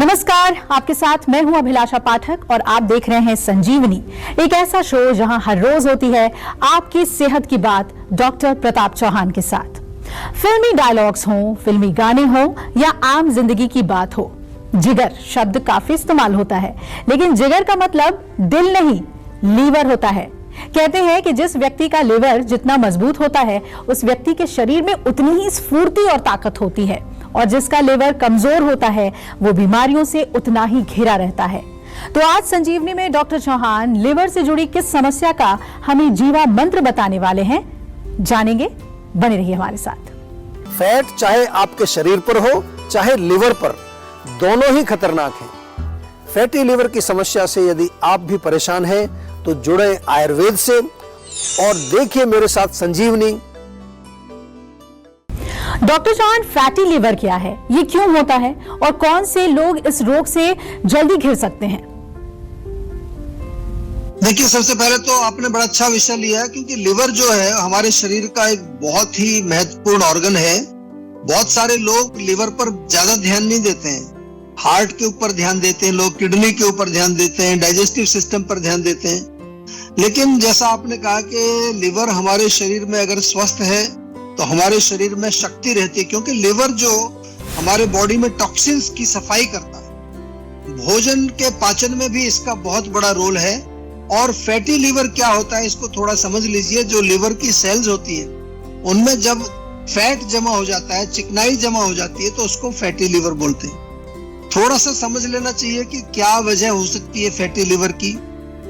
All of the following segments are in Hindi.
नमस्कार, आपके साथ मैं हूं अभिलाषा पाठक और आप देख रहे हैं संजीवनी, एक ऐसा शो जहां हर रोज होती है आपकी सेहत की बात डॉक्टर प्रताप चौहान के साथ। फिल्मी डायलॉग्स हों, फिल्मी गाने हों या आम जिंदगी की बात हो, जिगर शब्द काफी इस्तेमाल होता है, लेकिन जिगर का मतलब दिल नहीं, लीवर होता है। कहते हैं कि जिस व्यक्ति का लिवर जितना मजबूत होता है, उस व्यक्ति के शरीर में उतनी ही स्फूर्ति और ताकत होती है, और जिसका लिवर कमजोर होता है वो बीमारियों से उतना ही घिरा रहता है। तो आज संजीवनी में डॉक्टर चौहान लिवर से जुड़ी किस समस्या का हमें जीवा मंत्र बताने वाले हैं, जानेंगे। बने रहिए हमारे साथ। फैट चाहे आपके शरीर पर हो चाहे लिवर पर, दोनों ही खतरनाक हैं। फैटी लिवर की समस्या से यदि आप भी परेशान हैं तो जुड़े आयुर्वेद से और देखिए मेरे साथ संजीवनी। डॉक्टर चौहान, फैटी लिवर क्या है, ये क्यों होता है और कौन से लोग इस रोग से जल्दी घिर सकते हैं? देखिए, सबसे पहले तो आपने बड़ा अच्छा विषय लिया है, क्योंकि लिवर जो है हमारे शरीर का एक बहुत ही महत्वपूर्ण ऑर्गन है। बहुत सारे लोग लिवर पर ज्यादा ध्यान नहीं देते हैं। हार्ट के ऊपर ध्यान देते हैं लोग, किडनी के ऊपर ध्यान देते हैं, डाइजेस्टिव सिस्टम पर ध्यान देते हैं। लेकिन जैसा आपने कहा कि लिवर हमारे शरीर में अगर स्वस्थ है तो हमारे शरीर में शक्ति रहती है, क्योंकि लिवर जो हमारे बॉडी में टॉक्सिन्स की सफाई करता है। भोजन के पाचन में भी इसका बहुत बड़ा रोल है। और फैटी लिवर क्या होता है इसको थोड़ा समझ लीजिए। जो लिवर की सेल्स होती है उनमें जब फैट जमा हो जाता है, चिकनाई जमा हो जाती है, तो उसको फैटी लिवर बोलते हैं। थोड़ा सा समझ लेना चाहिए कि क्या वजह हो सकती है फैटी लिवर की।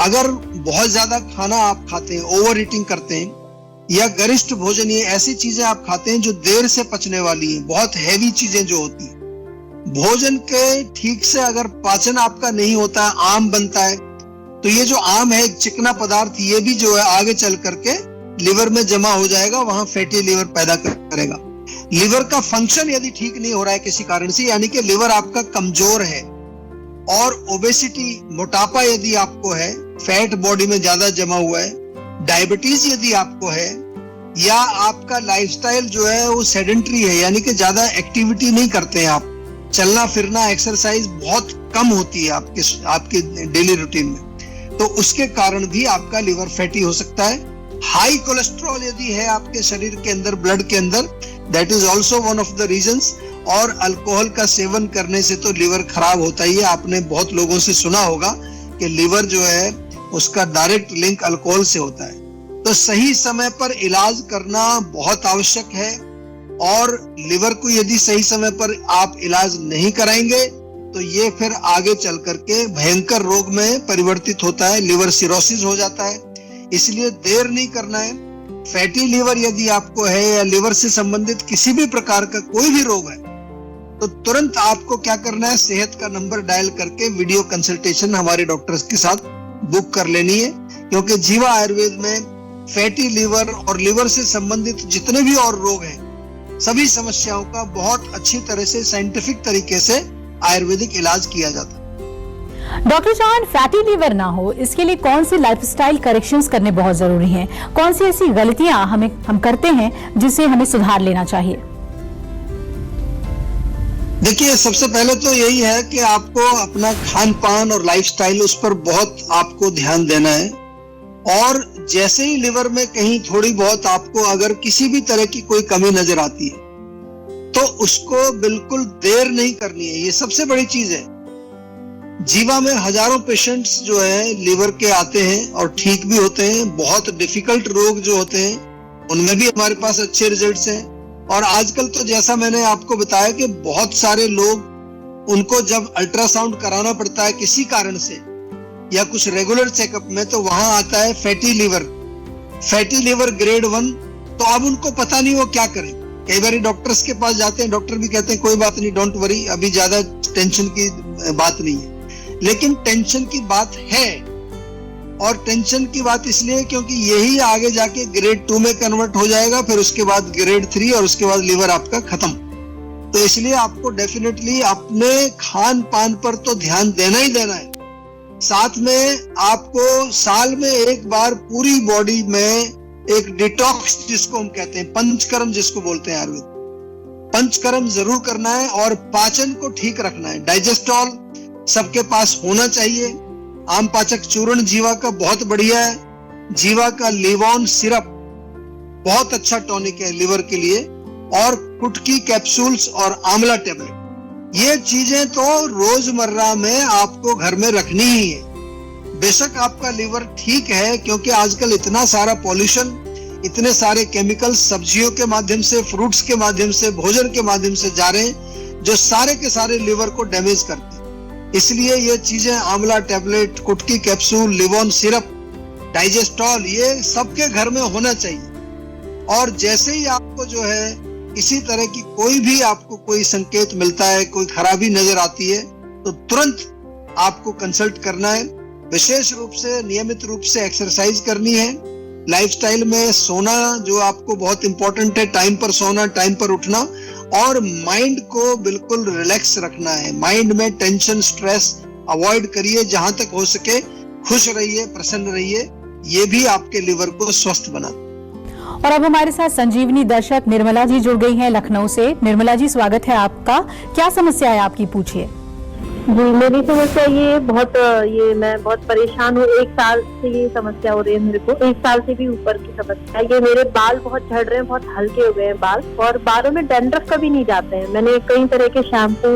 अगर बहुत ज्यादा खाना आप खाते हैं, ओवर ईटिंग करते हैं, या गरिष्ठ भोजन, ये ऐसी चीजें आप खाते हैं जो देर से पचने वाली हैं, बहुत हैवी चीजें जो होती हैं। भोजन के ठीक से अगर पाचन आपका नहीं होता है, आम बनता है, तो ये जो आम है, चिकना पदार्थ, ये भी जो है आगे चल करके लिवर में जमा हो जाएगा, वहां फैटी लिवर पैदा करेगा। लिवर का फंक्शन यदि ठीक नहीं हो रहा है किसी कारण से, यानी कि लिवर आपका कमजोर है, और ओबेसिटी, मोटापा यदि आपको है, फैट बॉडी में ज्यादा जमा हुआ है, डायबिटीज यदि आपको है, या आपका लाइफस्टाइल जो है वो सेडेंटरी है, यानी कि ज्यादा एक्टिविटी नहीं करते हैं आप, चलना फिरना, एक्सरसाइज बहुत कम होती है आपके डेली रूटीन में, तो उसके कारण भी आपका लिवर फैटी हो सकता है। हाई कोलेस्ट्रॉल यदि है आपके शरीर के अंदर, ब्लड के अंदर, that is also one of the reasons. और अल्कोहल का सेवन करने से तो लिवर खराब होता ही है। आपने बहुत लोगों से सुना होगा कि लिवर जो है उसका डायरेक्ट लिंक अल्कोहल से होता है। तो सही समय पर इलाज करना बहुत आवश्यक है, और लिवर को यदि सही समय पर आप इलाज नहीं कराएंगे तो ये फिर आगे चल करके भयंकर रोग में परिवर्तित होता है, लिवर सिरोसिस हो जाता है। इसलिए देर नहीं करना है। फैटी लिवर यदि आपको है या लिवर से संबंधित किसी भी प्रकार का कोई भी रोग है, तो तुरंत आपको क्या करना है, सेहत का नंबर डायल करके वीडियो कंसल्टेशन हमारे डॉक्टर्स के साथ बुक कर लेनी है। क्योंकि जीवा आयुर्वेद में फैटी लिवर और लिवर से संबंधित जितने भी और रोग हैं, सभी समस्याओं का बहुत अच्छी तरह से साइंटिफिक तरीके से आयुर्वेदिक इलाज किया जाता है। डॉक्टर चौहान, फैटी लिवर ना हो इसके लिए कौन सी लाइफस्टाइल करेक्शंस करने बहुत जरूरी हैं? कौन सी ऐसी गलतियां हम करते हैं जिसे हमें सुधार लेना चाहिए? देखिए, सबसे पहले तो यही है कि आपको अपना खान पान और लाइफस्टाइल, उस पर बहुत आपको ध्यान देना है। और जैसे ही लिवर में कहीं थोड़ी बहुत आपको अगर किसी भी तरह की कोई कमी नजर आती है, तो उसको बिल्कुल देर नहीं करनी है। ये सबसे बड़ी चीज है। जीवा में हजारों पेशेंट्स जो है लिवर के आते हैं और ठीक भी होते हैं। बहुत डिफिकल्ट रोग जो होते हैं उनमें भी हमारे पास अच्छे रिजल्ट्स हैं। और आजकल तो जैसा मैंने आपको बताया कि बहुत सारे लोग, उनको जब अल्ट्रासाउंड कराना पड़ता है किसी कारण से या कुछ रेगुलर चेकअप में, तो वहां आता है फैटी लिवर ग्रेड 1। तो अब उनको पता नहीं वो क्या करें। कई बार डॉक्टर्स के पास जाते हैं, डॉक्टर भी कहते हैं कोई बात नहीं, डोंट वरी, अभी ज्यादा टेंशन की बात नहीं है। लेकिन टेंशन की बात है, और टेंशन की बात इसलिए क्योंकि यही आगे जाके ग्रेड 2 में कन्वर्ट हो जाएगा, फिर उसके बाद ग्रेड 3, और उसके बाद लिवर आपका खत्म। तो इसलिए आपको डेफिनेटली अपने खान पान पर तो ध्यान देना ही देना है। साथ में आपको साल में एक बार पूरी बॉडी में एक डिटॉक्स, जिसको हम कहते हैं पंचकर्म, जिसको बोलते हैं आयुर्वेद, पंचकर्म जरूर करना है और पाचन को ठीक रखना है। डाइजेस्टॉल सबके पास होना चाहिए। आम पाचक चूर्ण जीवा का बहुत बढ़िया है। जीवा का लिवॉन सिरप बहुत अच्छा टॉनिक है लिवर के लिए, और कुटकी कैप्सूल्स और आंवला टेबलेट, ये चीजें तो रोजमर्रा में आपको घर में रखनी ही है। बेशक आपका लिवर ठीक है, क्योंकि आजकल इतना सारा पॉल्यूशन, इतने सारे केमिकल्स सब्जियों के माध्यम से, फ्रूट्स के माध्यम से, भोजन के माध्यम से जा रहे हैं, जो सारे के सारे लिवर को डैमेज करते हैं। इसलिए ये चीजें आंवला टेबलेट, कुटकी कैप्सूल, लिवॉन सिरप, डाइजेस्टॉल, ये सबके घर में होना चाहिए। और जैसे ही आपको जो है इसी तरह की कोई भी आपको कोई संकेत मिलता है, कोई खराबी नजर आती है, तो तुरंत आपको कंसल्ट करना है। विशेष रूप से नियमित रूप से एक्सरसाइज करनी है। लाइफस्टाइल में सोना जो आपको बहुत इंपॉर्टेंट है, टाइम पर सोना, टाइम पर उठना, और माइंड को बिल्कुल रिलैक्स रखना है। माइंड में टेंशन, स्ट्रेस अवॉइड करिए। जहां तक हो सके खुश रहिए, प्रसन्न रहिए। ये भी आपके लिवर को स्वस्थ बनाता है। और अब हमारे साथ संजीवनी दर्शक निर्मला जी जुड़ गई हैं लखनऊ से। निर्मला जी, स्वागत है आपका। क्या समस्या है आपकी, पूछिए। जी, मेरी समस्या मैं बहुत परेशान हूँ। 1 साल से ये समस्या हो रही है मेरे को। 1 साल से भी ऊपर की समस्या। ये मेरे बाल बहुत झड़ रहे हैं, बहुत हल्के हो गए हैं बाल, और बालों में डैंड्रफ कभी नहीं जाते हैं। मैंने कई तरह के शैम्पू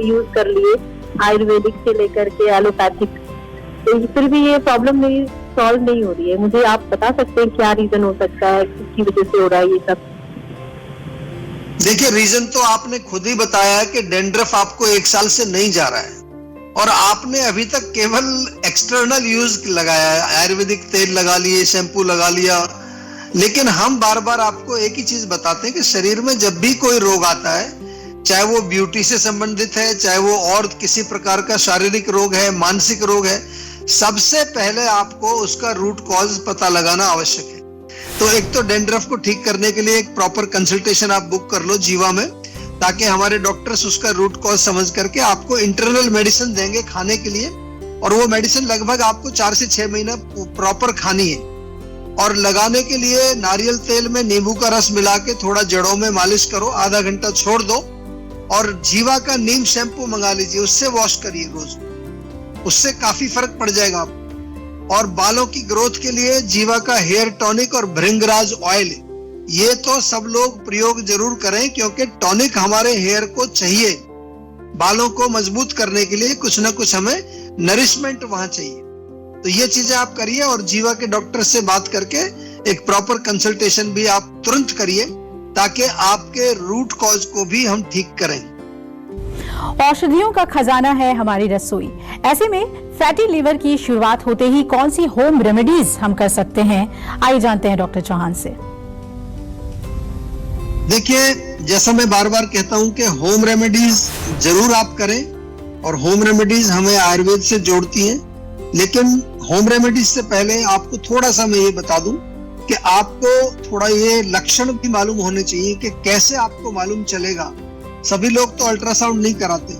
यूज कर लिए, आयुर्वेदिक से लेकर के एलोपैथिक, फिर भी ये प्रॉब्लम मेरी सॉल्व नहीं हो रही है। मुझे आप बता सकते हैं क्या रीजन हो सकता है, किसकी वजह से हो रहा है ये सब? देखिए, रीजन तो आपने खुद ही बताया कि डैंड्रफ आपको 1 साल से नहीं जा रहा है, और आपने अभी तक केवल एक्सटर्नल यूज लगाया है। आयुर्वेदिक तेल लगा लिए, शैम्पू लगा लिया, लेकिन हम बार बार आपको एक ही चीज बताते हैं कि शरीर में जब भी कोई रोग आता है, चाहे वो ब्यूटी से संबंधित है, चाहे वो और किसी प्रकार का शारीरिक रोग है, मानसिक रोग है, सबसे पहले आपको उसका रूट कॉज पता लगाना आवश्यक है। तो एक तो डैंड्रफ को ठीक करने के लिए एक प्रॉपर कंसल्टेशन आप बुक कर लो जीवा में, ताकि हमारे डॉक्टर्स उसका रूट कॉज समझ करके आपको इंटरनल मेडिसिन देंगे खाने के लिए, और वो मेडिसिन लगभग आपको 4 से 6 महीना प्रॉपर खानी है। और लगाने के लिए नारियल तेल में नींबू का रस मिला के थोड़ा जड़ों में मालिश करो, आधा घंटा छोड़ दो, और जीवा का नीम शैम्पू मंगा लीजिए, उससे वॉश करिए रोज, उससे काफी फर्क पड़ जाएगा आपको। और बालों की ग्रोथ के लिए जीवा का हेयर टॉनिक और भृंगराज ऑयल, ये तो सब लोग प्रयोग जरूर करें, क्योंकि टॉनिक हमारे हेयर को चाहिए। बालों को मजबूत करने के लिए कुछ ना कुछ हमें नरिशमेंट वहां चाहिए। तो ये चीजें आप करिए, और जीवा के डॉक्टर से बात करके एक प्रॉपर कंसल्टेशन भी आप तुरंत करिए, ताकि आपके रूट कॉज को भी हम ठीक करें। औषधियों का खजाना है हमारी रसोई। ऐसे में फैटी लीवर की शुरुआत होते ही कौन सी होम रेमेडीज हम कर सकते हैं, आइए जानते हैं डॉक्टर चौहान से। देखिए, जैसा मैं बार बार कहता हूं कि होम रेमेडीज जरूर आप करें, और होम रेमेडीज हमें आयुर्वेद से जोड़ती हैं। लेकिन होम रेमेडीज से पहले आपको थोड़ा सा मैं ये बता दूं कि आपको थोड़ा ये लक्षण भी मालूम होने चाहिए कि कैसे आपको मालूम चलेगा। सभी लोग तो अल्ट्रासाउंड नहीं कराते।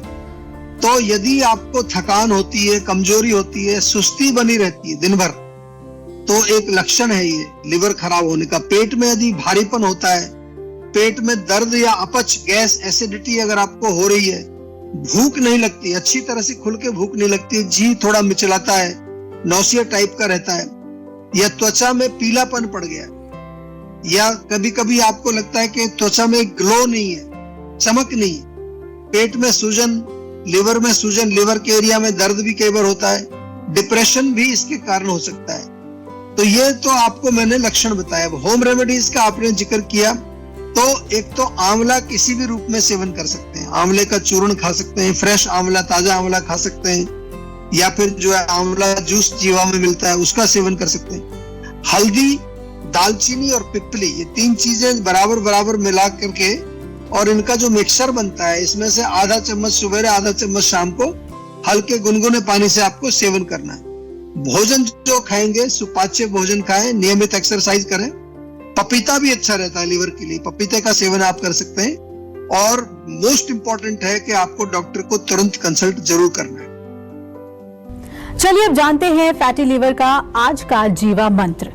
तो यदि आपको थकान होती है, कमजोरी होती है, सुस्ती बनी रहती है दिन भर, तो एक लक्षण है ये लिवर खराब होने का। पेट में यदि भारीपन होता है, पेट में दर्द या अपच, गैस, एसिडिटी अगर आपको हो रही है, भूख नहीं लगती, अच्छी तरह से खुल के भूख नहीं लगती, जी थोड़ा मिचलाता है, नौसिया टाइप का रहता है, या त्वचा में पीलापन पड़ गया, या कभी कभी आपको लगता है कि त्वचा में ग्लो नहीं है, चमक नहीं है, पेट में सूजन, लिवर में सूजन, लिवर के एरिया में दर्द भी कई बार होता है, डिप्रेशन भी इसके कारण हो सकता है। तो ये तो आपको मैंने लक्षण बताया। होम रेमेडीज का आपने जिक्र किया, तो एक तो आंवला किसी भी रूप में सेवन कर सकते हैं। आंवले का चूर्ण खा सकते हैं, फ्रेश आंवला, ताजा आंवला खा सकते हैं, या फिर जो है आंवला जूस जीवा में मिलता है उसका सेवन कर सकते हैं। हल्दी, दालचीनी और पिपली, ये 3 चीजें बराबर बराबर मिला करके, और इनका जो मिक्सचर बनता है, इसमें से आधा चम्मच सुबह, आधा चम्मच शाम को हल्के गुनगुने पानी से आपको सेवन करना है। भोजन जो खाएंगे सुपाच्य भोजन खाएं, नियमित एक्सरसाइज करें। पपीता भी अच्छा रहता है लिवर के लिए, पपीते का सेवन आप कर सकते हैं। और मोस्ट इंपॉर्टेंट है कि आपको डॉक्टर को तुरंत कंसल्ट जरूर करना है। चलिए अब जानते हैं फैटी लीवर का आज का जीवा मंत्र।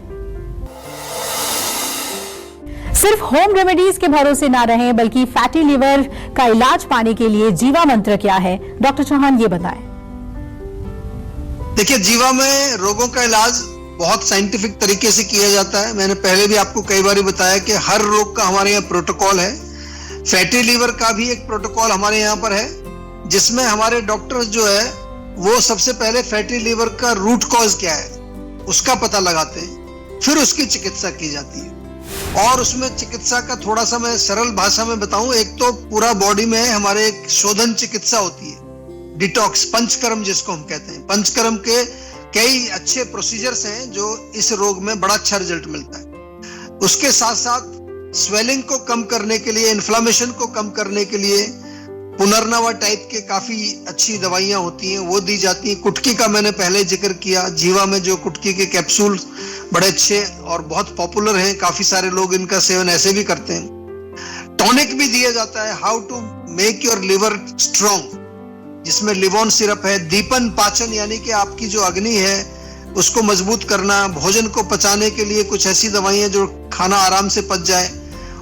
सिर्फ होम रेमेडीज के भरोसे ना रहें, बल्कि फैटी लिवर का इलाज पाने के लिए जीवा मंत्र क्या है, डॉक्टर चौहान ये बताएं। देखिए, जीवा में रोगों का इलाज बहुत साइंटिफिक तरीके से किया जाता है। मैंने पहले भी आपको कई बार बताया कि हर रोग का हमारे यहाँ प्रोटोकॉल है। फैटी लीवर का भी एक प्रोटोकॉल हमारे यहाँ पर है, जिसमें हमारे डॉक्टर्स जो है वो सबसे पहले फैटी लीवर का रूट कॉज क्या है उसका पता लगाते हैं, फिर उसकी चिकित्सा की जाती है। और उसमें चिकित्सा का थोड़ा सा मैं सरल भाषा में बताऊं, एक तो पूरा बॉडी में हमारे एक शोधन चिकित्सा होती है, डिटॉक्स, पंचकर्म जिसको हम कहते हैं। पंचकर्म के कई अच्छे प्रोसीजर्स हैं जो इस रोग में बड़ा अच्छा रिजल्ट मिलता है। उसके साथ साथ स्वेलिंग को कम करने के लिए, इन्फ्लामेशन को कम करने के लिए पुनर्नवा टाइप के काफी अच्छी दवाइयां होती हैं, वो दी जाती हैं। कुटकी का मैंने पहले जिक्र किया, जीवा में जो कुटकी के कैप्सूल बड़े अच्छे और बहुत पॉपुलर हैं, काफी सारे लोग इनका सेवन ऐसे भी करते हैं। टॉनिक भी दिया जाता है, how to make your liver strong, जिसमें लिवोन सिरप है। दीपन पाचन यानी कि आपकी जो अग्नि है उसको मजबूत करना, भोजन को पचाने के लिए कुछ ऐसी दवाइयां जो खाना आराम से पच जाए।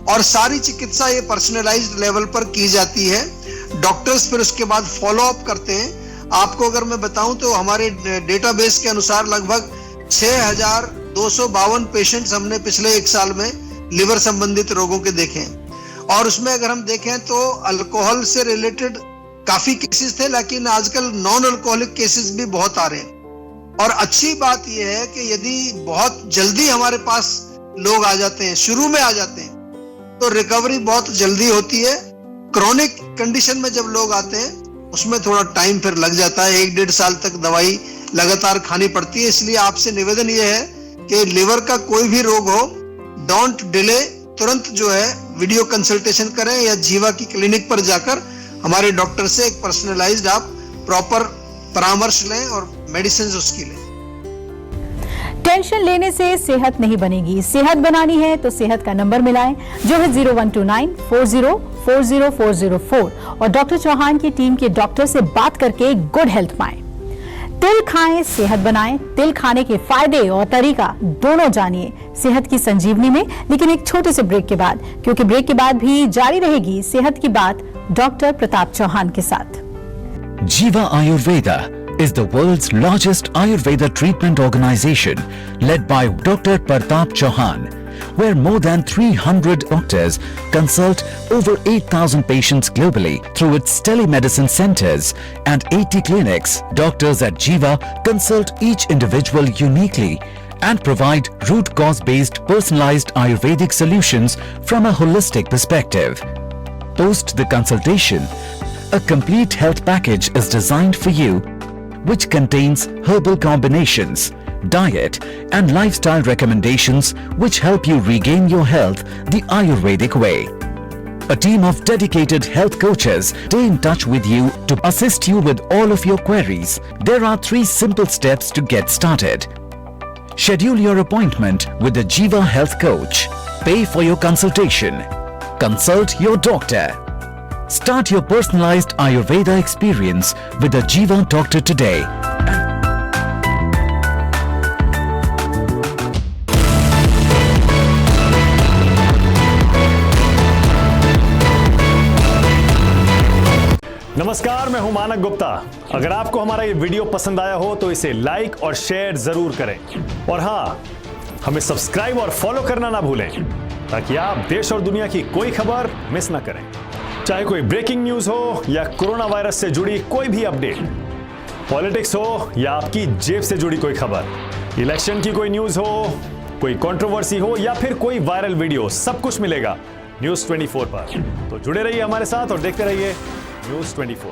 और सारी चिकित्सा ये पर्सनलाइज्ड लेवल पर की जाती है। डॉक्टर्स फिर उसके बाद फॉलो अप करते हैं। आपको अगर मैं बताऊं तो हमारे डेटाबेस के अनुसार लगभग 6,252 पेशेंट्स हमने पिछले 1 साल में लिवर संबंधित रोगों के देखे हैं। और उसमें अगर हम देखें तो अल्कोहल से रिलेटेड काफी केसेस थे, लेकिन आजकल नॉन अल्कोहलिक केसेस भी बहुत आ रहे हैं। और अच्छी बात यह है कि यदि बहुत जल्दी हमारे पास लोग आ जाते हैं, शुरू में आ जाते हैं, तो रिकवरी बहुत जल्दी होती है। क्रॉनिक कंडीशन में जब लोग आते हैं उसमें थोड़ा टाइम फिर लग जाता है, 1-1.5 साल तक दवाई लगातार खानी पड़ती है। इसलिए आपसे निवेदन यह है कि लिवर का कोई भी रोग हो, डोंट डिले, तुरंत जो है वीडियो कंसल्टेशन करें या जीवा की क्लिनिक पर जाकर हमारे डॉक्टर से एक पर्सनलाइज्ड आप प्रॉपर परामर्श लें और मेडिसिन उसकी लें। टेंशन लेने से सेहत नहीं बनेगी, सेहत बनानी है तो सेहत का नंबर मिलाएं, जो है 0129404004 और डॉक्टर चौहान की टीम के डॉक्टर से बात करके गुड हेल्थ पाएं। तिल खाएं, सेहत बनाएं। तिल खाने के फायदे और तरीका दोनों जानिए सेहत की संजीवनी में, लेकिन एक छोटे से ब्रेक के बाद, क्योंकि ब्रेक के बाद भी जारी रहेगी सेहत की बात डॉक्टर प्रताप चौहान के साथ। Jiva Ayurveda is the world's largest Ayurveda treatment organization led by Dr. Pratap Chauhan, where more than 300 doctors consult over 8,000 patients globally through its telemedicine centers and 80 clinics. Doctors at Jiva consult each individual uniquely and provide root cause based personalized Ayurvedic solutions from a holistic perspective. Post the consultation, a complete health package is designed for you, which contains herbal combinations, diet and lifestyle recommendations which help you regain your health the Ayurvedic way. A team of dedicated health coaches stay in touch with you to assist you with all of your queries. There are 3 simple steps to get started. Schedule your appointment with the Jiva Health Coach. Pay for your consultation. Consult your doctor. Start your personalized Ayurveda experience with the Jiva doctor today. नमस्कार, मैं हूं मानक गुप्ता। अगर आपको हमारा ये वीडियो पसंद आया हो तो इसे लाइक और शेयर जरूर करें, और हाँ, हमें सब्सक्राइब और फॉलो करना ना भूलें ताकि आप देश और दुनिया की कोई खबर मिस ना करें। चाहे कोई ब्रेकिंग न्यूज हो या कोरोना वायरस से जुड़ी कोई भी अपडेट, पॉलिटिक्स हो या आपकी जेब से जुड़ी कोई खबर, इलेक्शन की कोई न्यूज हो, कोई कंट्रोवर्सी हो या फिर कोई वायरल वीडियो, सब कुछ मिलेगा न्यूज़ 24 पर। तो जुड़े रहिए हमारे साथ और देखते रहिए न्यूज़ 24।